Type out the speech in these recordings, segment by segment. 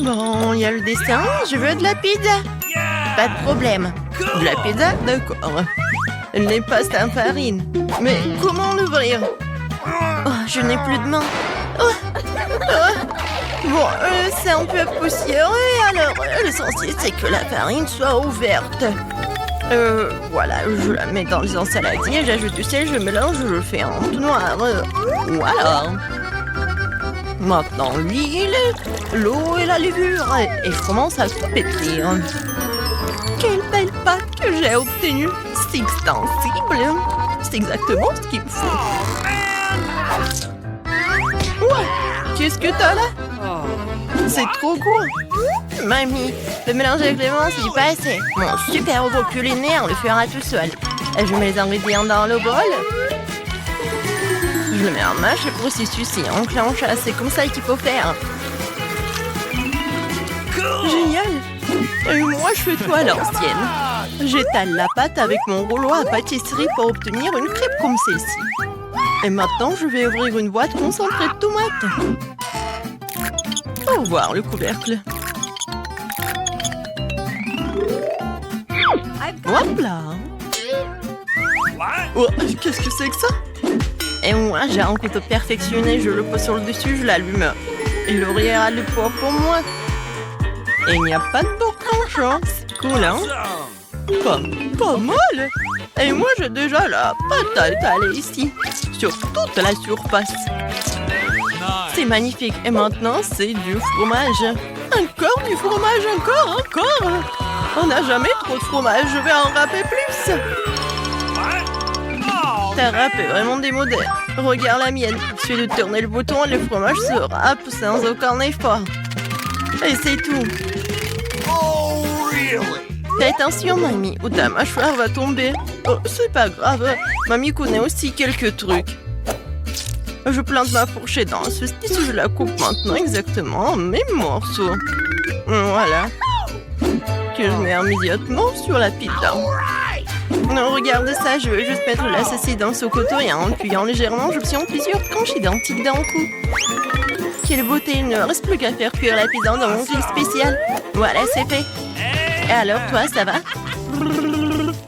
Bon, il y a le dessin. Je veux de la pizza. Pas de problème. De la pizza? D'accord. Elle n'est pas en farine. Mais comment l'ouvrir? Oh, je n'ai plus de main. Oh. Oh. Bon, c'est un peu poussiéreux, alors l'essentiel c'est que la farine soit ouverte. Voilà, je la mets dans les ensaladiers, j'ajoute du sel, je mélange, je fais un tout noir. Voilà. Maintenant l'huile, l'eau et la levure, et je commence à tout pétrir. Quelle belle pâte que j'ai obtenue. C'est extensible. C'est exactement ce qu'il me faut. Ouais, qu'est-ce que t'as là? C'est trop cool. Mamie, le mélange avec les menthes, c'est pas assez. Mon super robot culinaire le fera tout seul. Je mets les ingrédients dans le bol. Je le mets en marche, le processus est enclenche. C'est comme ça qu'il faut faire. Génial. Et moi, je fais tout à l'ancienne. J'étale la pâte avec mon rouleau à pâtisserie pour obtenir une crêpe comme celle-ci. Et maintenant, je vais ouvrir une boîte concentrée de tomates. Au revoir le couvercle. Hop là. Oh, qu'est-ce que c'est que ça? Et moi, j'ai un couteau perfectionné, je le pose sur le dessus, je l'allume. Et l'ouvrière a le poids pour moi. Et il n'y a pas de boucange, hein? C'est cool, hein? Pas mal. Et moi, j'ai déjà la pâte à étaler ici, sur toute la surface. C'est magnifique. Et maintenant, c'est du fromage. Encore du fromage, encore. On n'a jamais trop de fromage. Je vais en râper plus. Ta râpe est vraiment démodée. Regarde la mienne. Il suffit de tourner le bouton et le fromage se râpe sans aucun effort. Et c'est tout. Fais attention, mamie, ou ta mâchoire va tomber. Oh, c'est pas grave. Mamie connaît aussi quelques trucs. Je plante ma fourchette dans la saucisse, je la coupe maintenant exactement en mes morceaux. Voilà. Que je mets immédiatement sur la pizza. Non, regarde ça, je veux juste mettre la saucisse dans ce couteau et en appuyant légèrement, j'obtiens plusieurs tranches identiques d'un coup. Quelle beauté, il ne reste plus qu'à faire cuire la pizza dans mon fil spécial. Voilà, c'est fait. Et alors, toi, ça va?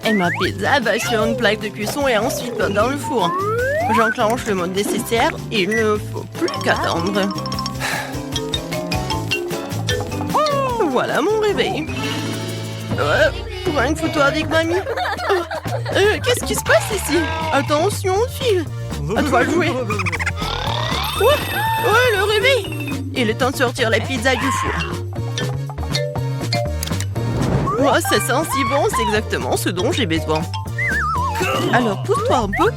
Et ma pizza va sur une plaque de cuisson et ensuite dans le four. J'enclenche le mode nécessaire et il ne faut plus qu'attendre. Voilà mon réveil. Prends une photo avec mamie. Qu'est-ce qui se passe ici? Attention, file. À toi de jouer. Ouais, le réveil. Il est temps de sortir la pizza du four. Oh, ça sent si bon, c'est exactement ce dont j'ai besoin. Alors, pousse-toi un peu.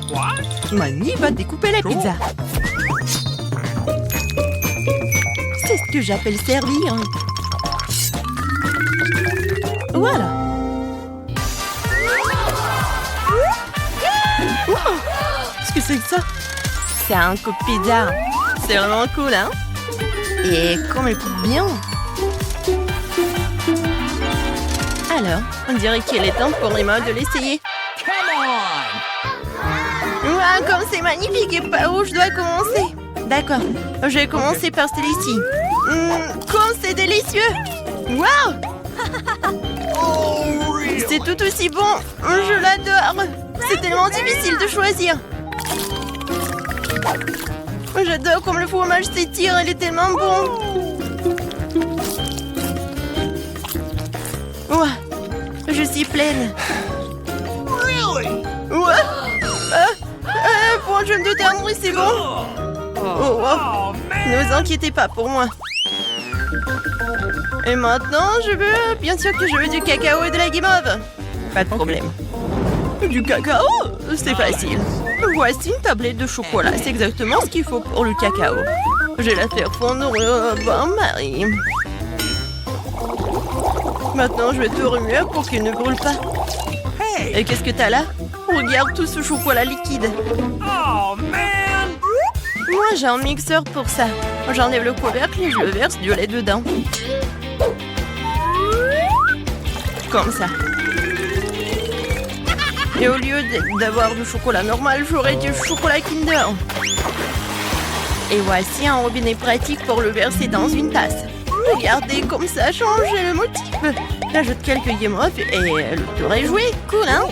Mamie va découper la pizza. C'est ce que j'appelle servir. Voilà. Wow. Qu'est-ce que c'est que ça? C'est un coup de pizza. C'est vraiment cool, hein? Et comme elle coupe bien. Alors, on dirait qu'il est temps pour Emma de l'essayer. Wow, comme c'est magnifique et par où je dois commencer? D'accord, je vais commencer par celui-ci. Comme c'est délicieux! Wow! C'est tout aussi bon! Je l'adore! C'est tellement difficile de choisir! J'adore comme le fromage s'étire, il est tellement bon! Wow, je suis pleine! Ouais! Bon, je ne terminer, c'est bon. Oh, wow. Ne vous inquiétez pas pour moi. Et maintenant, bien sûr que je veux du cacao et de la guimauve. Pas de problème. Du cacao? C'est facile. Voici une tablette de chocolat. C'est exactement ce qu'il faut pour le cacao. Je vais la faire fondre au bain-marie. Maintenant, je vais tout remuer pour qu'il ne brûle pas. Et qu'est-ce que t'as là? Regarde tout ce chocolat liquide. Oh, man! Moi, j'ai un mixeur pour ça. J'enlève le couvercle et je verse du lait dedans. Comme ça. Et au lieu d'avoir du chocolat normal, j'aurai du chocolat Kinder. Et voici un robinet pratique pour le verser dans une tasse. Regardez comme ça a changé le motif. J'ajoute quelques guimauves et le tour est joué. Cool, hein?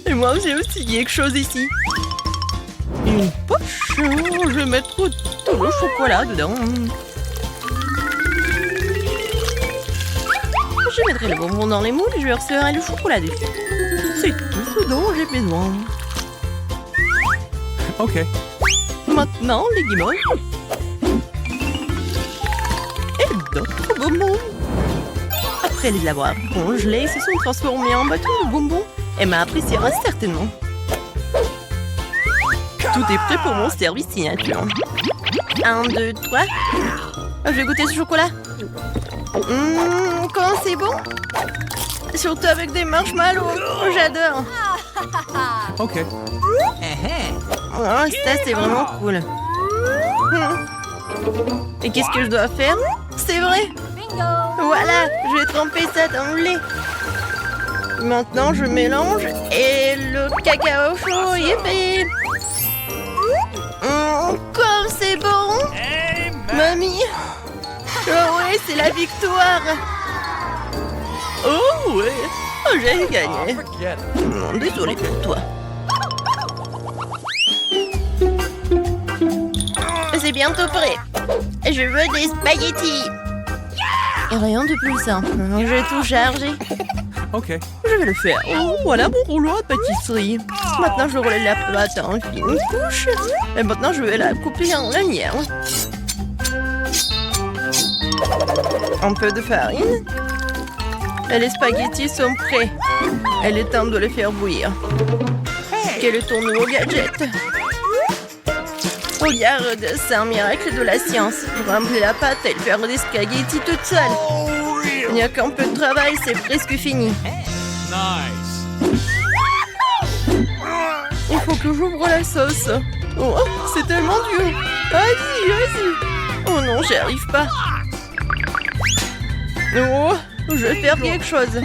Et moi, j'ai aussi quelque chose ici. Une poche. Je vais mettre tout le chocolat dedans. Je mettrai le bonbon dans les moules et je verserai le chocolat dessus. C'est tout ce dont j'ai besoin. Ok. Maintenant, les guimauves. Et d'autres bonbons. Après les avoir congelés, ils se sont transformés en bâtons de bonbons. Emma appréciera certainement. Tout est prêt pour mon service signature. 1, 2, 3. Je vais goûter ce chocolat. Comment c'est bon? Surtout avec des marshmallows. J'adore. Ok. Oh, ça, c'est vraiment cool. Et qu'est-ce que je dois faire? C'est vrai. Voilà, je vais tremper ça dans le lait. Maintenant, je mélange et le cacao chaud, yippee! Comme c'est bon! Mamie! Oh ouais, c'est la victoire! Oh ouais! Oh, j'ai gagné! Désolé pour toi. C'est bientôt prêt. Je veux des spaghettis. Et rien de plus simple. Je vais tout charger. Ok. Je vais le faire. Oh, voilà mon rouleau de pâtisserie. Maintenant, je roule la pâte en fine couche. Et maintenant, je vais la couper en lanière. Un peu de farine. Et les spaghettis sont prêts. Il est temps de les faire bouillir. Quel est ton nouveau gadget? Regarde, c'est un miracle de la science. Remplir la pâte et faire des spaghettis toute seule. Il n'y a qu'un peu de travail, c'est presque fini. Nice. Il faut que j'ouvre la sauce. Oh, c'est tellement dur. Vas-y, vas-y. Oh non, j'y arrive pas. Oh, je vais faire quelque chose.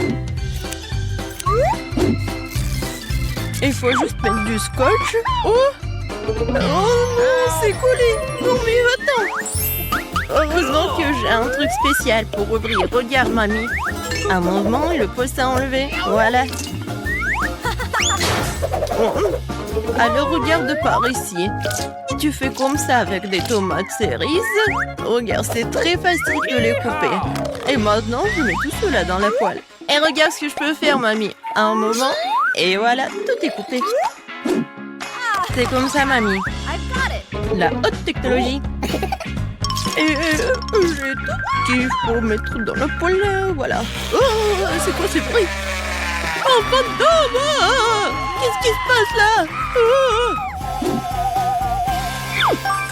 Il faut juste mettre du scotch. Oh non, c'est collé. Non mais attends. Heureusement que j'ai un truc spécial pour ouvrir. Regarde, mamie. Un mouvement et le poste à enlever. Voilà. Alors regarde par ici. Si tu fais comme ça avec des tomates cerises, regarde, c'est très facile de les couper. Et maintenant, je mets tout cela dans la poêle. Et regarde ce que je peux faire, mamie. Un moment, et voilà, tout est coupé. C'est comme ça, mamie. La haute technologie. Et j'ai tout qu'il faut mettre dans la poêle. Voilà. Oh, c'est quoi ce bruit? Oh, fantôme! Qu'est-ce qui se passe là?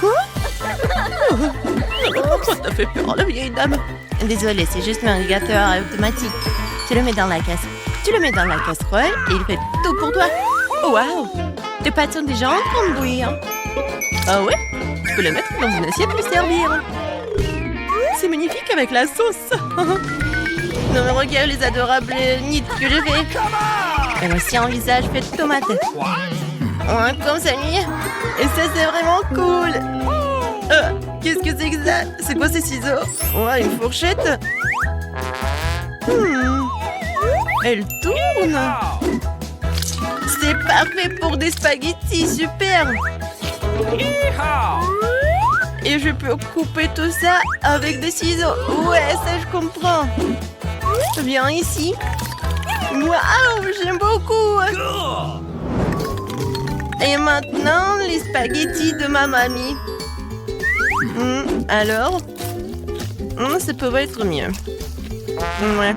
Quoi? Pourquoi t'as fait peur, la vieille dame? Désolée, c'est juste un radiateur automatique. Tu le mets dans la casserole. Tu le mets dans la casserole et il fait tout pour toi. Oh, waouh! Tes pâtes sont déjà en train de bouillir. Ah ouais? Tu peux les mettre dans une assiette et les servir. C'est magnifique avec la sauce. Non mais regarde les adorables nids que je fais. Et voici un visage fait de tomates. Ouais, comme ça, lui. Et ça, c'est vraiment cool. Qu'est-ce que c'est que ça? C'est quoi ces ciseaux? Ouais, une fourchette. Elle tourne. C'est parfait pour des spaghettis, super. Et je peux couper tout ça avec des ciseaux. Ouais, ça je comprends. Viens ici. Waouh, j'aime beaucoup. Et maintenant, les spaghettis de ma mamie. Alors ça peut être mieux. Ouais.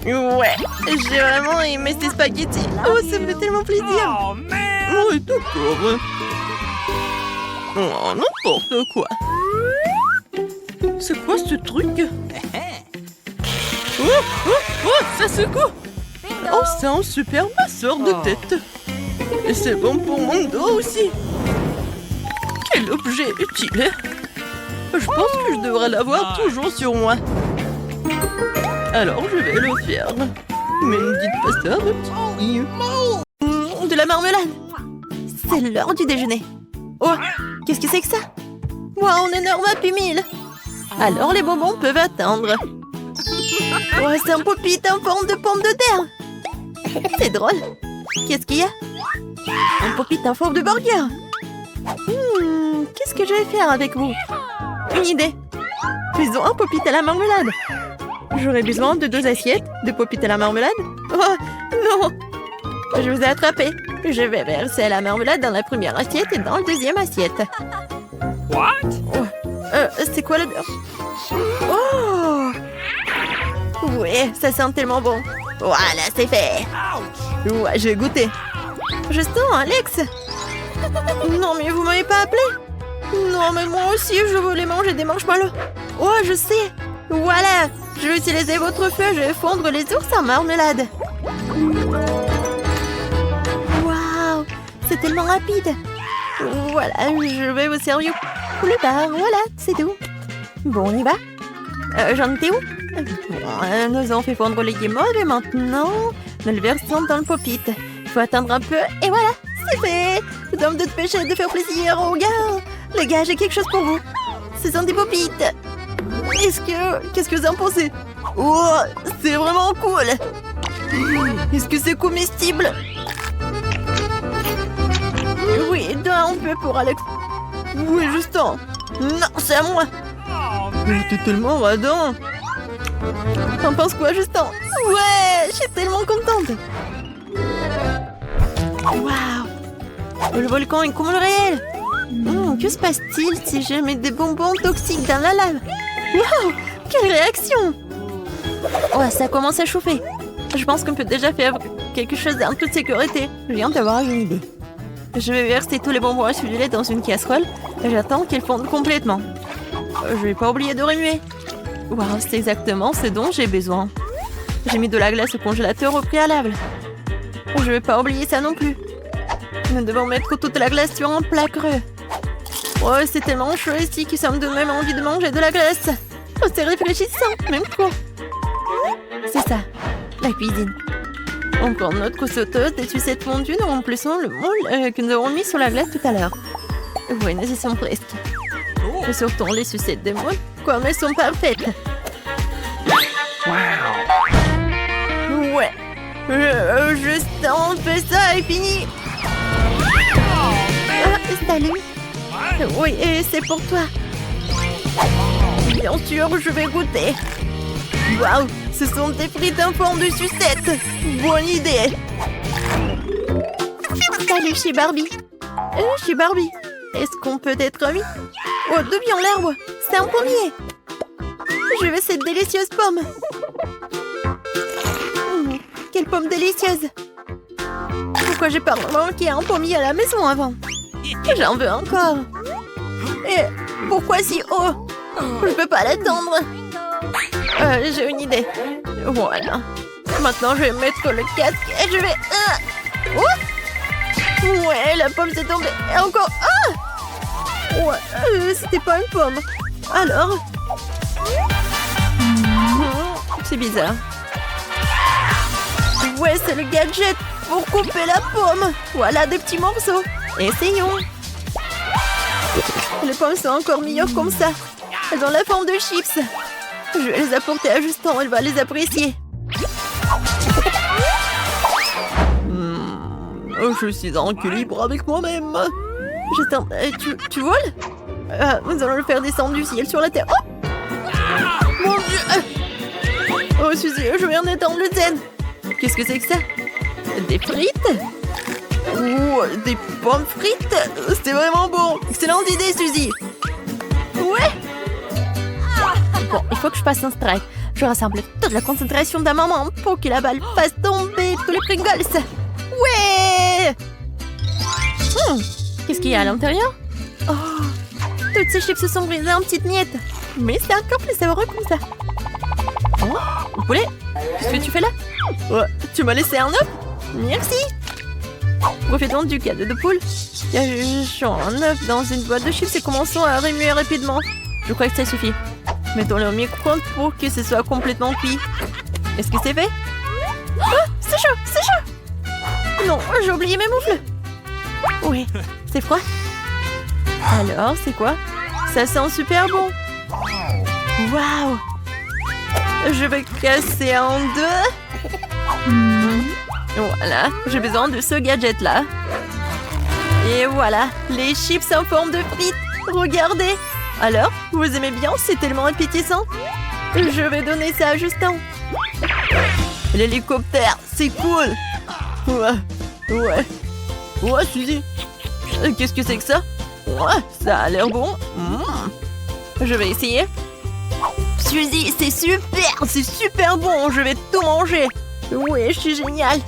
Ouais, j'ai vraiment aimé ces spaghettis. Oh, ça me fait tellement plaisir. Oh, d'accord. Oh, n'importe quoi. C'est quoi ce truc? Ça secoue. Oh, c'est un super masseur de tête. Et c'est bon pour mon dos aussi. Quel objet utile. Je pense que je devrais l'avoir toujours sur moi. Alors, je vais le faire. Mais ne dites pas ça, petit. De la marmelade. C'est l'heure du déjeuner. Oh, qu'est-ce que c'est que ça? Wow, un énorme Happy Meal. Alors les bonbons peuvent attendre. Oh, c'est un pop-it en forme de pomme de terre. C'est drôle. Qu'est-ce qu'il y a? Un pop-it en forme de burger. Qu'est-ce que je vais faire avec vous? Une idée. Faisons un pop-it à la marmelade. J'aurais besoin de 2 assiettes de pop-it à la marmelade. Oh, non! Je vous ai attrapé. Je vais verser la marmelade dans la première assiette et dans la deuxième assiette. What? Oh. C'est quoi l'odeur? Oh! Oui, ça sent tellement bon. Voilà, c'est fait. Ouais, je vais goûter. Je sens, Alex. Non, mais vous m'avez pas appelé? Non, mais moi aussi, je voulais manger des marshmallows. Oh, je sais. Voilà. Je vais utiliser votre feu. Je vais fondre les ours en marmelade. Waouh, c'est tellement rapide. Voilà, je vais vous servir plus tard. Voilà, c'est tout. Bon, on y va. J'en étais où? Bon, nous avons fait fondre les guimauves et maintenant, nous le versons dans le pop-it. Il faut attendre un peu et voilà, c'est fait. Nous avons de péché de faire plaisir aux gars. Les gars, j'ai quelque chose pour vous. Ce sont des pop-it. Qu'est-ce que vous en pensez? Oh, c'est vraiment cool. Est-ce que c'est comestible? Oui, un peu pour Alex. Oui, Justin. Non, c'est à moi. Mais t'es tellement radin. T'en penses quoi, Justin? Ouais, je suis tellement contente. Waouh. Le volcan est comme le réel. Que se passe-t-il si je mets des bonbons toxiques dans la lave? Waouh, quelle réaction! Oh, ça commence à chauffer. Je pense qu'on peut déjà faire quelque chose en toute sécurité. Je viens d'avoir une idée. Je vais verser tous les bonbons acidulés dans une casserole et j'attends qu'ils fondent complètement. Je vais pas oublier de remuer. Waouh, c'est exactement ce dont j'ai besoin. J'ai mis de la glace au congélateur au préalable. Je vais pas oublier ça non plus. Nous devons mettre toute la glace sur un plat creux. Oh, c'est tellement chaud ici que ça me donne même envie de manger de la glace. Oh, c'est réfléchissant, même quoi. C'est ça, la cuisine. On prend notre sauteuse des sucettes fondues, nous remplissons le moule que nous avons mis sur la glace tout à l'heure. Oui, nous y sommes presque. Et sortons les sucettes de moule, comme elles sont parfaites. Wow. Ouais. Juste on fait ça et fini. Salut. Oui, et c'est pour toi. Bien sûr, je vais goûter. Waouh, ce sont des frites en forme de sucette. Bonne idée. Salut, chez Barbie. Chez Barbie. Est-ce qu'on peut être amis? Oh, d'où vient l'herbe? C'est un pommier. Je veux cette délicieuse pomme. Quelle pomme délicieuse. Pourquoi j'ai pas manqué un pommier à la maison avant? J'en veux encore. Et pourquoi si haut? Je peux pas l'attendre. J'ai une idée. Voilà. Maintenant, je vais mettre le casque et je vais... Oh! Ouais, la pomme s'est tombée. Et encore... Ah! Ouais, c'était pas une pomme. Alors? C'est bizarre. Ouais, c'est le gadget pour couper la pomme. Voilà des petits morceaux. Essayons. Les pommes sont encore meilleures comme ça. Elles ont la forme de chips. Je vais les apporter à Justin, elle va les apprécier. Je suis en équilibre avec moi-même. Justin, tu voles? Nous allons le faire descendre du ciel sur la terre. Oh! Mon Dieu! Oh, Suzy, je viens d'étendre le zen. Qu'est-ce que c'est que ça? Des frites? Oh, des pommes frites? C'est vraiment bon. Excellente idée, Suzy. Ouais. Bon, il faut que je passe un strike. Je rassemble toute la concentration d'un moment pour que la balle fasse tomber tous les Pringles. Ouais. Qu'est-ce qu'il y a à l'intérieur? Oh, toutes ces chips se sont brisées en petites miettes. Mais c'est encore plus savoureux comme ça. Oh, poulet, qu'est-ce que tu fais là? Ouais, tu m'as laissé un œuf? Merci. Profitons du cadeau de poule. Cachons un œuf dans une boîte de chips et commençons à remuer rapidement. Je crois que ça suffit. Mettons-le au micro-ondes pour que ce soit complètement cuit. Est-ce que c'est fait? Oh, c'est chaud, c'est chaud. Non, j'ai oublié mes moufles. Oui, c'est froid. Alors, c'est quoi? Ça sent super bon. Waouh! Je vais casser en deux. Voilà, j'ai besoin de ce gadget-là. Et voilà, les chips en forme de frites. Regardez! Alors, vous aimez bien? C'est tellement appétissant. Je vais donner ça à Justin. L'hélicoptère, c'est cool. Ouais. Ouais, Suzy. Qu'est-ce que c'est que ça? Ouais, ça a l'air bon. Je vais essayer. Suzy, c'est super bon. Je vais tout manger. Oui, je suis géniale.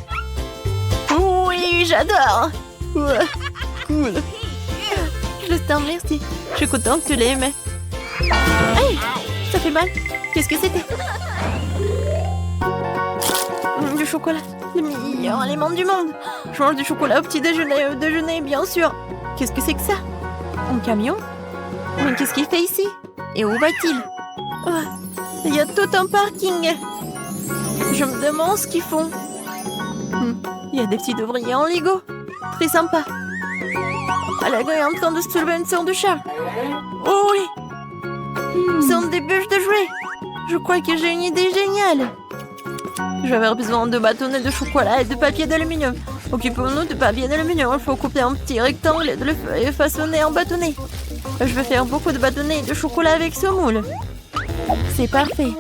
Oui, j'adore. Ouais, cool. Justin, merci. Je suis contente que tu l'aies aimé. Hey, ça fait mal. Qu'est-ce que c'était? Du chocolat. Le meilleur aliment du monde. Je mange du chocolat au petit déjeuner. Au déjeuner, bien sûr. Qu'est-ce que c'est que ça? Un camion? Mais qu'est-ce qu'il fait ici? Et où va-t-il? Il y a tout un parking. Je me demande ce qu'ils font. Il y a des petits ouvriers en Lego. Très sympa. La gueule est en train de se soulever une sorte de chat. Oh oui! C'est un des bûches de jouets. Je crois que j'ai une idée géniale. Je vais avoir besoin de bâtonnets de chocolat et de papier d'aluminium. Occupons-nous de papier d'aluminium. Il faut couper un petit rectangle et de le façonner en bâtonnet. Je vais faire beaucoup de bâtonnets de chocolat avec ce moule. C'est parfait.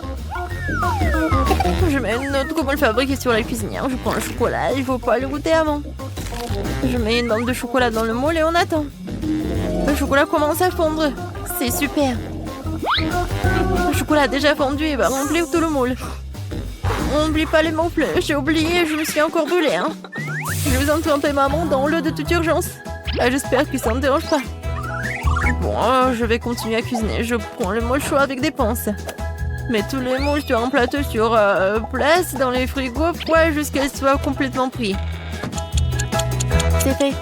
Je mets une autre pour le fabriquer sur la cuisinière. Je prends le chocolat, il ne faut pas le goûter avant. Je mets une bande de chocolat dans le moule et on attend. Le chocolat commence à fondre. C'est super. Le chocolat a déjà fondu et va remplir tout le moule. N'oublie pas les moufles. J'ai oublié, je me suis encore brûlée. Je vais en tremper maman dans l'eau de toute urgence. J'espère que ça ne dérange pas. Bon, je vais continuer à cuisiner. Je prends le moule chaud avec des pinces. Mets tous les moules sur un plateau sur place dans les frigos froids jusqu'à ce qu'ils soient complètement pris. C'est fait.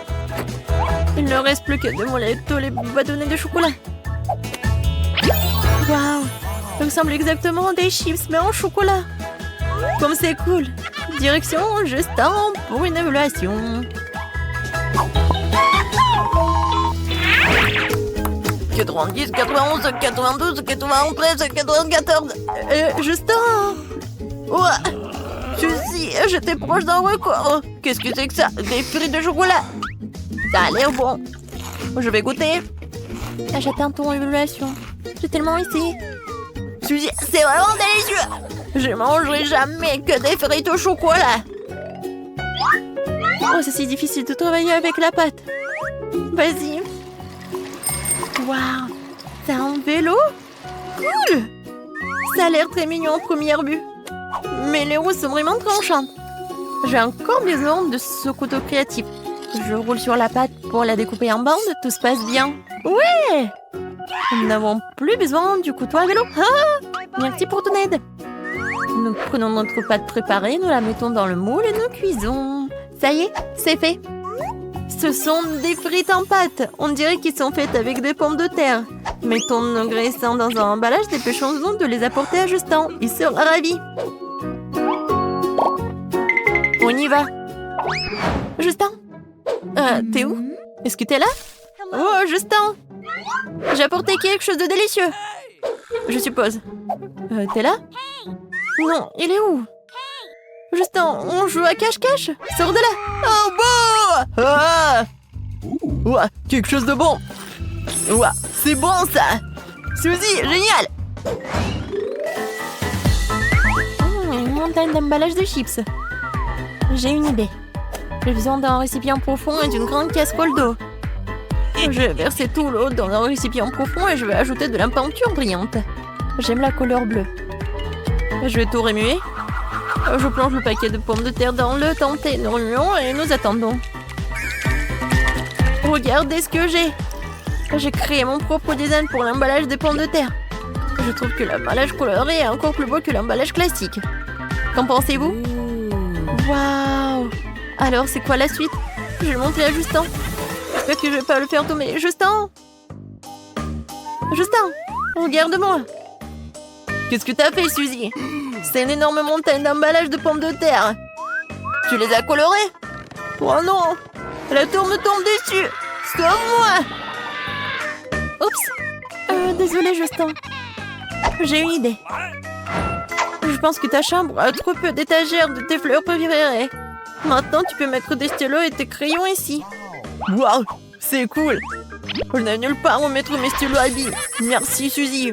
Il ne reste plus que de mouler tous les bâtonnets de chocolat. Waouh! Ça ressemble exactement à des chips, mais en chocolat. Comme c'est cool. Direction Justin pour une évaluation. 90, 91, 92, 93, 94. Justin! Ouais! Suzy, j'étais proche d'un record. Qu'est-ce que c'est que ça? Des frites de chocolat. Ça a l'air bon. Je vais goûter. J'attends ton évaluation. J'ai tellement essayé. Suzy, c'est vraiment délicieux. Je mangerai jamais que des frites au chocolat. Oh, c'est si difficile de travailler avec la pâte. Vas-y. Waouh, c'est un vélo? Cool! Ça a l'air très mignon en première vue. Mais les roues sont vraiment tranchantes. J'ai encore besoin de ce couteau créatif. Je roule sur la pâte pour la découper en bandes. Tout se passe bien. Ouais! Nous n'avons plus besoin du couteau à vélo. Ah! Merci pour ton aide. Nous prenons notre pâte préparée, nous la mettons dans le moule et nous cuisons. Ça y est, c'est fait. Ce sont des frites en pâte. On dirait qu'ils sont faites avec des pommes de terre. Mettons nos graissins dans un emballage. Dépêchons-nous de les apporter à Justin. Il sera ravi. On y va. Justin? T'es où? Est-ce que t'es là? Oh, Justin! J'ai apporté quelque chose de délicieux. Je suppose. T'es là? Non, il est où? Justin, on joue à cache-cache? Sors de là! Oh, bon! Ah! Ouah, quelque chose de bon! Ouah, c'est bon, ça! Suzy, génial! Une montagne d'emballage de chips. J'ai une idée. J'ai besoin d'un récipient profond et d'une grande casserole d'eau. Je vais verser tout l'eau dans un récipient profond et je vais ajouter de la peinture brillante. J'aime la couleur bleue. Je vais tout remuer. Je plonge le paquet de pommes de terre dans le tenté. Nous remuons et nous attendons. Regardez ce que j'ai. J'ai créé mon propre design pour l'emballage des pommes de terre. Je trouve que l'emballage coloré est encore plus beau que l'emballage classique. Qu'en pensez-vous? Waouh! Alors, c'est quoi la suite? Je vais le montrer à Justin. J'espère que je vais pas le faire tomber. Justin! Justin! Regarde-moi! Qu'est-ce que t'as fait, Suzy? C'est une énorme montagne d'emballage de pommes de terre. Tu les as colorées? Oh non! La tour me tombe dessus! Sauve-moi! Oups! Désolé, Justin. J'ai une idée. Je pense que ta chambre a trop peu d'étagères de tes fleurs préférées. Maintenant, tu peux mettre des stylos et tes crayons ici. Waouh, c'est cool. Je n'ai nulle part où mettre mes stylos à billes. Merci, Suzy.